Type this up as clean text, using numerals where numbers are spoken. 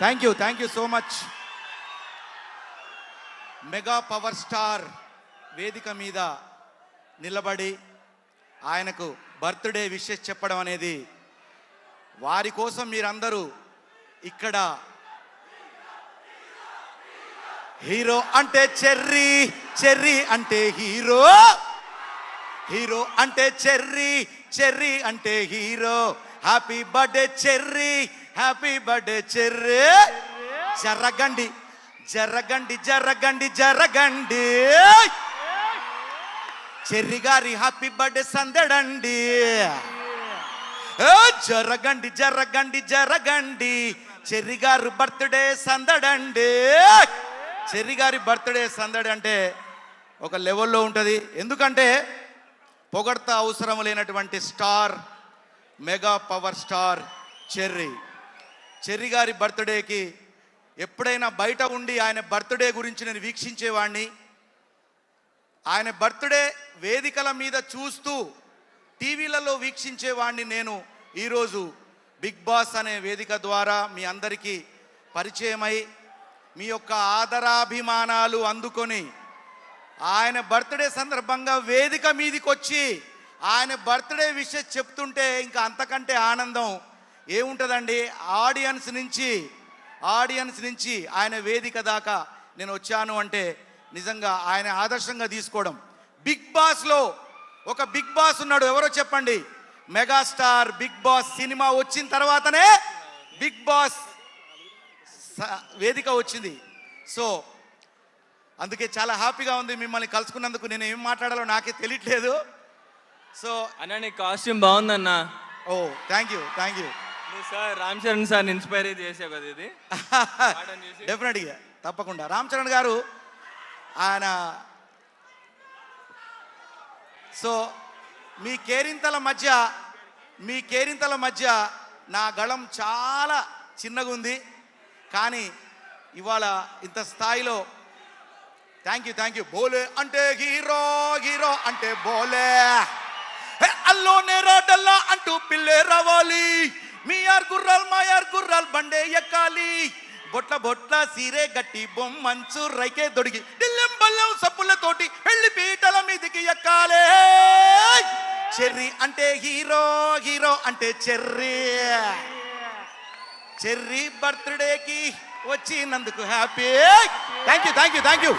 Thank you so much. Mega power star వేదిక మీద నిలబడి ఆయనకు బర్త్డే విషెస్ చెప్పడం అనేది, వారి కోసం మీరందరూ ఇక్కడ హీరో అంటే చెర్రీ, చెర్రీ అంటే హీరో, హీరో అంటే చెర్రీ, చెర్రీ అంటే hero. Happy birthday cherry, happy birthday cherry. జరగండి జరగండి జరగండి జరగండి, చెర్రీ గారి హ్యాపీ బర్త్డే సందడండి. జరగండి జరగండి జరగండి, చెర్రీ గారు బర్త్డే సందడండి. చెర్రీ గారి బర్త్డే సందడి అంటే ఒక లెవెల్లో ఉంటుంది. ఎందుకంటే పొగడ్త అవసరం లేనటువంటి star, mega power star cherry. Cherry గారి బర్త్డేకి ఎప్పుడైనా బయట ఉండి ఆయన బర్త్డే గురించి నేను వీక్షించేవాడిని. ఆయన బర్త్డే వేదికల మీద చూస్తూ టీవీలలో వీక్షించేవాడిని. నేను ఈరోజు బిగ్ బాస్ అనే వేదిక ద్వారా మీ అందరికీ పరిచయమై మీ యొక్క ఆదరాభిమానాలు అందుకొని ఆయన బర్త్డే సందర్భంగా వేదిక మీదకి వచ్చి ఆయన బర్త్డే విషయం చెప్తుంటే ఇంకా అంతకంటే ఆనందం ఏముంటుందండి. ఆడియన్స్ నుంచి ఆయన వేదిక దాకా నేను వచ్చాను అంటే నిజంగా ఆయన ఆదర్శంగా తీసుకోవడం. బిగ్ బాస్లో ఒక బిగ్ బాస్ ఉన్నాడు, ఎవరో చెప్పండి? మెగాస్టార్ బిగ్ బాస్ సినిమా వచ్చిన తర్వాతనే బిగ్ బాస్ వేదిక వచ్చింది. సో అందుకే చాలా హ్యాపీగా ఉంది మిమ్మల్ని కలుసుకున్నందుకు. నేను ఏం మాట్లాడాలో నాకే తెలియట్లేదు. సో అన్న నీ కాస్ట్యూమ్ బాగుందన్న. Oh thank you sir. Ram Charan sir inspire చేసావు కదా ఇది. డెఫినెట్గా తప్పకుండా రామ్ చరణ్ గారు ఆయన. సో మీ కేరింతల మధ్య నా గళం చాలా చిన్నగా ఉంది, కానీ ఇవాళ ఇంత స్థాయిలో థ్యాంక్ యూ. బోలే అంటే హీరో, హీరో అంటే బోలే, అల్లోనే రాడల్లా అంటూ పిల్లే రావాలి. మీయార్ గుర్రాల్ బండే ఎక్కాలి, బొట్ల బొట్ల సీరే గట్టి బొమ్మంచు రైకే దొడిగి దిల్లెం బల్లెం సప్పులతోటి పెళ్లి పీటల మీదికి ఎక్కాలే. చెర్రీ అంటే హీరో, హీరో అంటే చెర్రీ. చెర్రీ బర్త్డేకి వచ్చినందుకు హ్యాపీ. Thank you.